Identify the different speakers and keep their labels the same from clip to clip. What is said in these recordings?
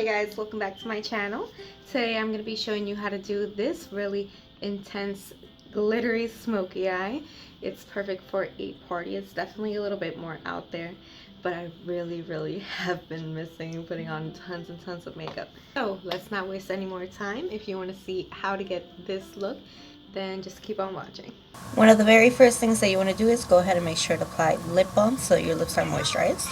Speaker 1: guys, welcome back to my channel. Today I'm going to be showing you how to do this really intense glittery smoky eye. It's perfect for a party. It's definitely a little bit more out there, but I really have been missing putting on tons and tons of makeup. So let's not waste any more time. If you want to see how to get this look, then just keep on watching.
Speaker 2: One of the very first things that you want to do is go ahead and make sure to apply lip balm so your lips are moisturized.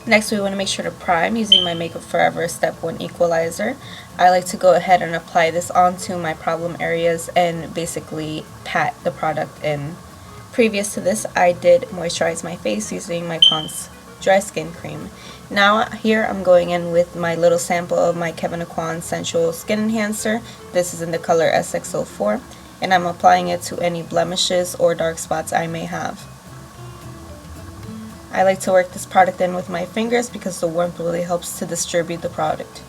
Speaker 2: Next, we want to make sure to prime using my Makeup Forever Step 1 Equalizer. I like to go ahead and apply this onto my problem areas and basically pat the product in. Previous to this, I did moisturize my face using my Pond's Dry Skin Cream. Now here I'm going in with my little sample of my Kevyn Aucoin Sensual Skin Enhancer. This is in the color SX04, and I'm applying it to any blemishes or dark spots I may have. I like to work this product in with my fingers because the warmth really helps to distribute the product.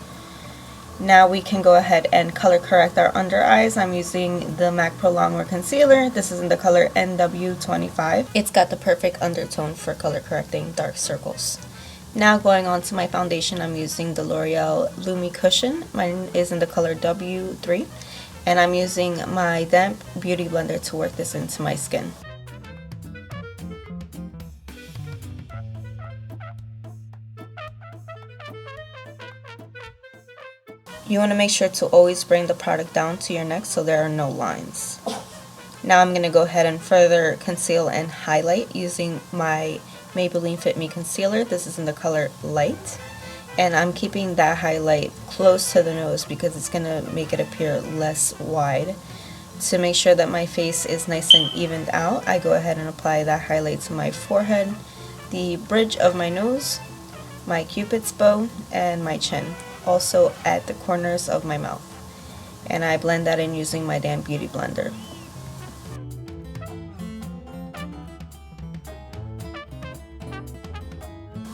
Speaker 2: Now we can go ahead and color correct our under eyes. I'm using the MAC Pro Longwear Concealer. This is in the color NW25. It's got the perfect undertone for color correcting dark circles. Now going on to my foundation, I'm using the L'Oreal Lumi Cushion. Mine is in the color W3. And I'm using my damp beauty blender to work this into my skin. You want to make sure to always bring the product down to your neck so there are no lines. Now I'm going to go ahead and further conceal and highlight using my Maybelline Fit Me Concealer. This is in the color Light. And I'm keeping that highlight close to the nose because it's going to make it appear less wide. To make sure that my face is nice and evened out, I go ahead and apply that highlight to my forehead, the bridge of my nose, my Cupid's bow, and my chin. Also at the corners of my mouth, and I blend that in using my damp beauty blender.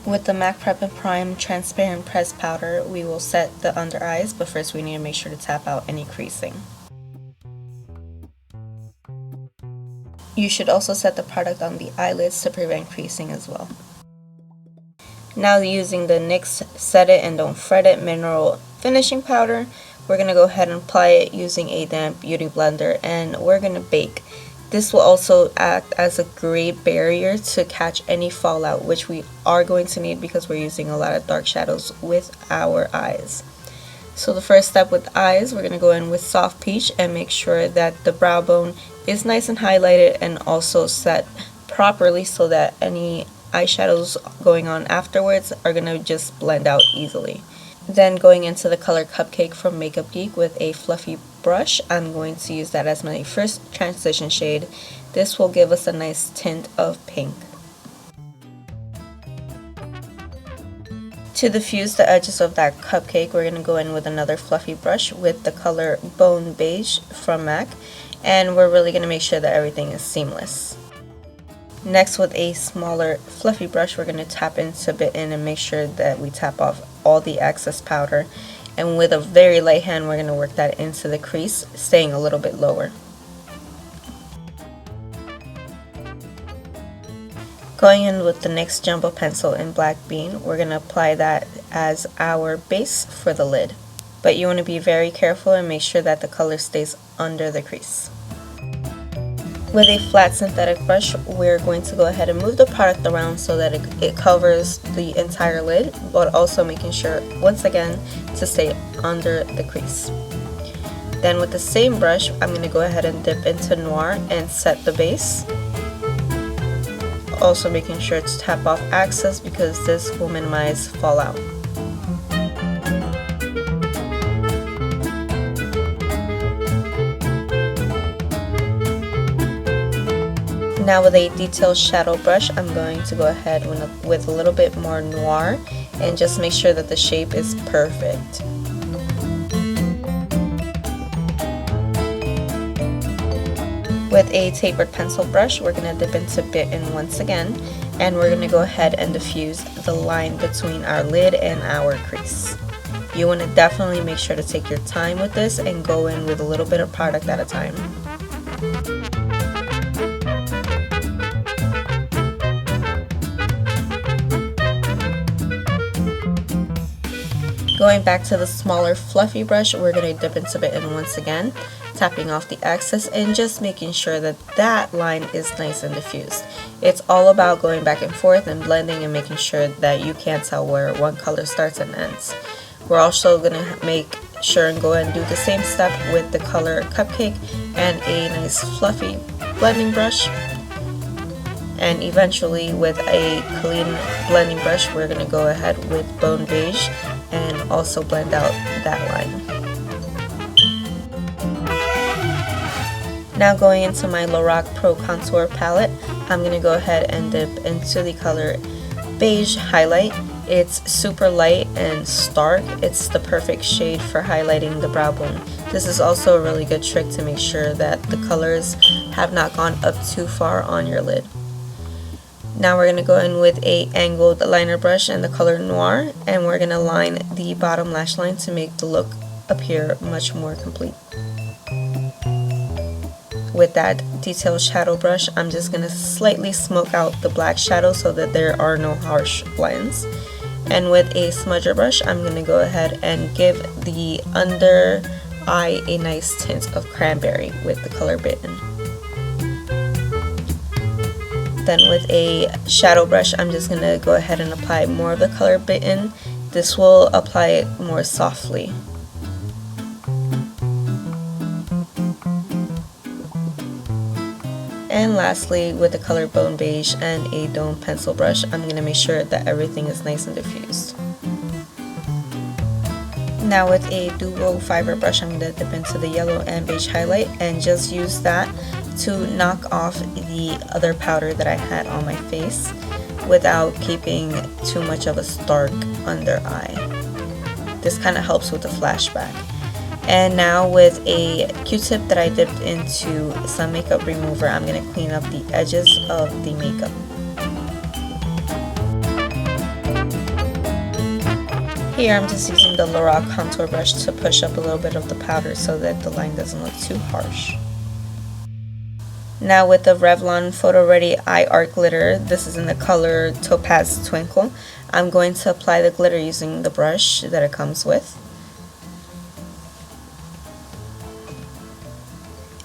Speaker 2: With the MAC Prep and Prime Transparent Pressed Powder, we will set the under eyes, but first we need to make sure to tap out any creasing. You should also set the product on the eyelids to prevent creasing as well. Now using the NYX Set It and Don't Fret It Mineral Finishing Powder, we're going to go ahead and apply it using a damp beauty blender, and we're going to bake. This will also act as a great barrier to catch any fallout, which we are going to need because we're using a lot of dark shadows with our eyes. So the first step with eyes, we're going to go in with Soft Peach and make sure that the brow bone is nice and highlighted and also set properly so that any eyeshadows going on afterwards are going to just blend out easily. Then going into the color Cupcake from Makeup Geek with a fluffy brush, I'm going to use that as my first transition shade. This will give us a nice tint of pink. To diffuse the edges of that cupcake, we're going to go in with another fluffy brush with the color Bone Beige from MAC, and we're really going to make sure that everything is seamless. Next, with a smaller fluffy brush, we're going to tap into Bitten and make sure that we tap off all the excess powder. And with a very light hand, we're going to work that into the crease, staying a little bit lower. Going in with the NYX Jumbo Pencil in Black Bean, we're going to apply that as our base for the lid. But you want to be very careful and make sure that the color stays under the crease. With a flat synthetic brush, we're going to go ahead and move the product around so that it covers the entire lid, but also making sure, once again, to stay under the crease. Then with the same brush, I'm going to go ahead and dip into Noir and set the base. Also making sure to tap off excess because this will minimize fallout. Now with a detailed shadow brush, I'm going to go ahead with a little bit more Noir and just make sure that the shape is perfect. With a tapered pencil brush, we're going to dip into Bitten once again, and we're going to go ahead and diffuse the line between our lid and our crease. You want to definitely make sure to take your time with this and go in with a little bit of product at a time. Going back to the smaller fluffy brush, we're going to dip into Bitten once again, tapping off the excess and just making sure that that line is nice and diffused. It's all about going back and forth and blending and making sure that you can't tell where one color starts and ends. We're also going to make sure and go and do the same step with the color Cupcake and a nice fluffy blending brush. And eventually with a clean blending brush, we're going to go ahead with Bone Beige and also blend out that line. Now going into my Lorac Pro Contour palette, I'm going to go ahead and dip into the color Beige Highlight. It's super light and stark. It's the perfect shade for highlighting the brow bone. This is also a really good trick to make sure that the colors have not gone up too far on your lid. Now we're going to go in with a angled liner brush and the color Noir, and we're going to line the bottom lash line to make the look appear much more complete. With that detailed shadow brush, I'm just going to slightly smoke out the black shadow so that there are no harsh lines. And with a smudger brush, I'm going to go ahead and give the under eye a nice tint of cranberry with the color Bitten. Then with a shadow brush, I'm just going to go ahead and apply more of the color Bitten. This will apply it more softly. And lastly, with the color Bone Beige and a domed pencil brush, I'm going to make sure that everything is nice and diffused. Now with a dual fiber brush, I'm going to dip into the yellow and beige highlight and just use that to knock off the other powder that I had on my face without keeping too much of a stark under eye. This kind of helps with the flashback. And now with a Q-tip that I dipped into some makeup remover, I'm going to clean up the edges of the makeup. Here I'm just using the Lorac contour brush to push up a little bit of the powder so that the line doesn't look too harsh. Now with the Revlon Photo Ready Eye Art Glitter, this is in the color Topaz Twinkle, I'm going to apply the glitter using the brush that it comes with.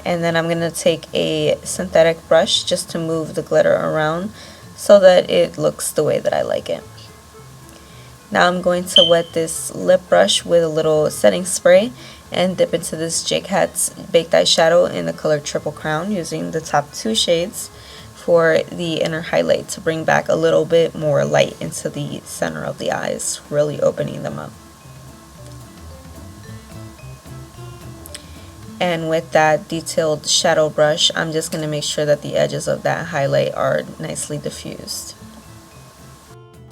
Speaker 2: And then I'm going to take a synthetic brush just to move the glitter around so that it looks the way that I like it. Now I'm going to wet this lip brush with a little setting spray and dip into this Jake Hat's Baked Eyeshadow in the color Triple Crown, using the top two shades for the inner highlight to bring back a little bit more light into the center of the eyes, really opening them up. And with that detailed shadow brush, I'm just going to make sure that the edges of that highlight are nicely diffused.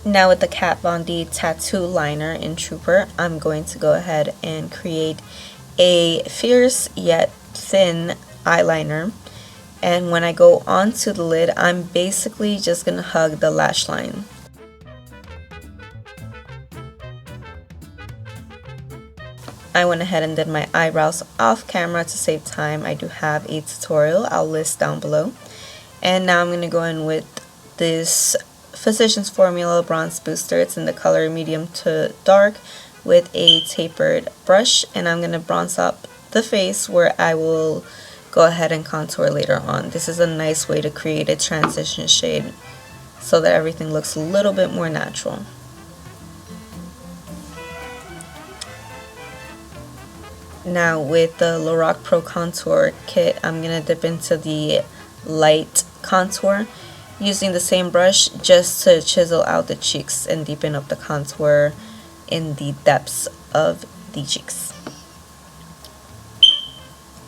Speaker 2: Now with the Kat Von D Tattoo Liner in Trooper, I'm going to go ahead and create a fierce yet thin eyeliner. And when I go onto the lid, I'm basically just going to hug the lash line. I went ahead and did my eyebrows off camera to save time. I do have a tutorial I'll list down below. And now I'm going to go in with this Physicians Formula Bronze Booster. It's in the color medium to dark with a tapered brush. And I'm going to bronze up the face where I will go ahead and contour later on. This is a nice way to create a transition shade so that everything looks a little bit more natural. Now with the Lorac Pro Contour Kit, I'm going to dip into the light contour using the same brush just to chisel out the cheeks and deepen up the contour in the depths of the cheeks.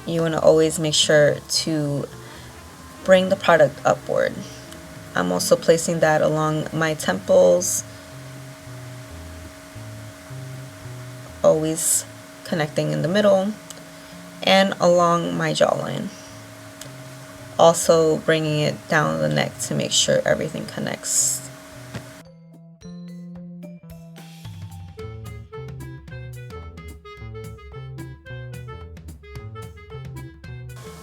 Speaker 2: You want to always make sure to bring the product upward. I'm also placing that along my temples, always connecting in the middle, and along my jawline. Also bringing it down the neck to make sure everything connects.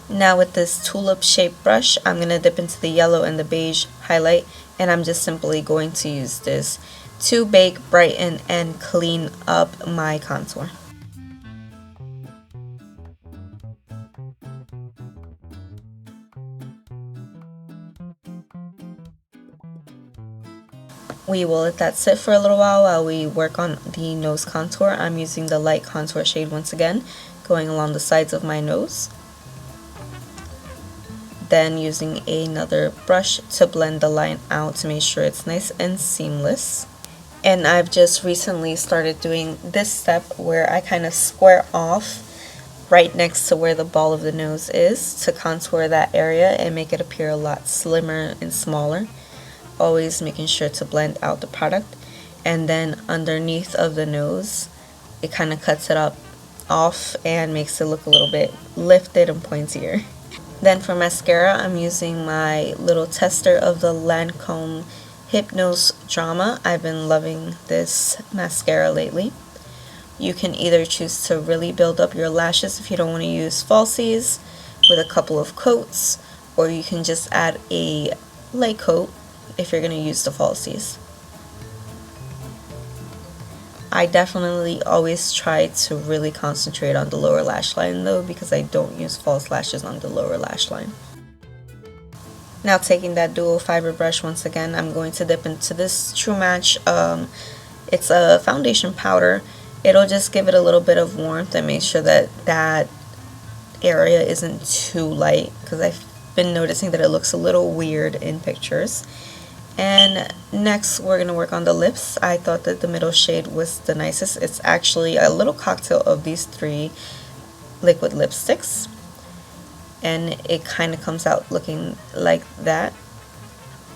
Speaker 2: Now with this tulip shaped brush, I'm going to dip into the yellow and the beige highlight, and I'm just simply going to use this to bake, brighten, and clean up my contour. We will let that sit for a little while we work on the nose contour. I'm using the light contour shade once again, going along the sides of my nose. Then using another brush to blend the line out to make sure it's nice and seamless. And I've just recently started doing this step where I kind of square off right next to where the ball of the nose is to contour that area and make it appear a lot slimmer and smaller. Always making sure to blend out the product. And then underneath of the nose, it kind of cuts it up off and makes it look a little bit lifted and pointier. Then for mascara, I'm using my little tester of the Lancome Hypnose Drama. I've been loving this mascara lately. You can either choose to really build up your lashes if you don't want to use falsies with a couple of coats, or you can just add a light coat if you're going to use the falsies. I definitely always try to really concentrate on the lower lash line though, because I don't use false lashes on the lower lash line. Now taking that dual fiber brush once again, I'm going to dip into this True Match. It's a foundation powder. It'll just give it a little bit of warmth and make sure that that area isn't too light, because I've been noticing that it looks a little weird in pictures. And next we're going to work on the lips. I thought that the middle shade was the nicest. It's actually a little cocktail of these three liquid lipsticks, and it kind of comes out looking like that.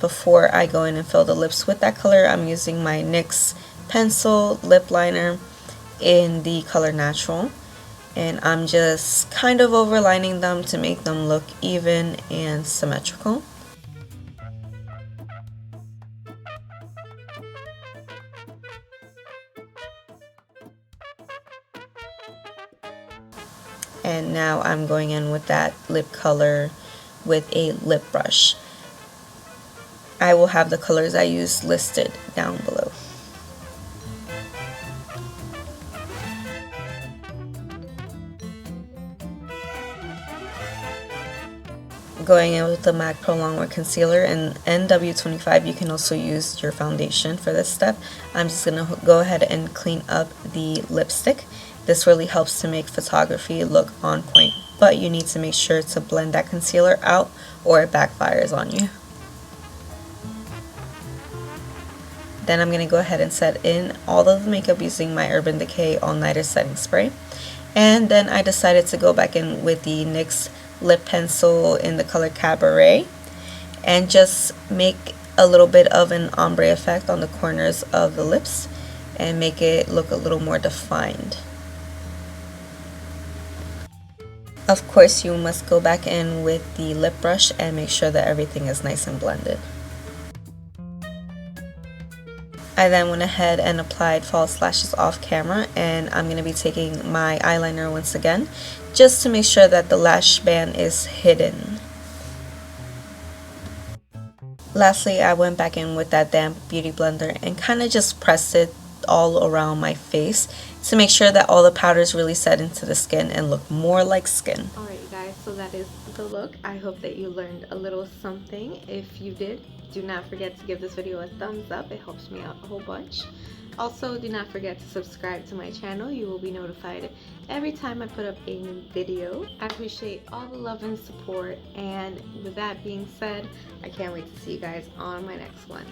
Speaker 2: Before I go in and fill the lips with that color, I'm using my NYX pencil lip liner in the color Natural, and I'm just kind of overlining them to make them look even and symmetrical. And now I'm going in with that lip color with a lip brush. I will have the colors I use listed down below. Going in with the MAC Pro Longwear Concealer and NW25, you can also use your foundation for this step. I'm just going to go ahead and clean up the lipstick. This really helps to make photography look on point, but you need to make sure to blend that concealer out or it backfires on you. Then I'm going to go ahead and set in all of the makeup using my Urban Decay All Nighter Setting Spray. And then I decided to go back in with the NYX lip pencil in the color Cabaret and just make a little bit of an ombre effect on the corners of the lips and make it look a little more defined. Of course, you must go back in with the lip brush and make sure that everything is nice and blended. I then went ahead and applied false lashes off camera, and I'm going to be taking my eyeliner once again just to make sure that the lash band is hidden. Lastly, I went back in with that damp beauty blender and kind of just pressed it all around my face to make sure that all the powders really set into the skin and look more like skin.
Speaker 1: Alright you guys, so that is the look. I hope that you learned a little something. If you did, do not forget to give this video a thumbs up. It helps me out a whole bunch. Also, do not forget to subscribe to my channel. You will be notified every time I put up a new video. I appreciate all the love and support, and with that being said, I can't wait to see you guys on my next one.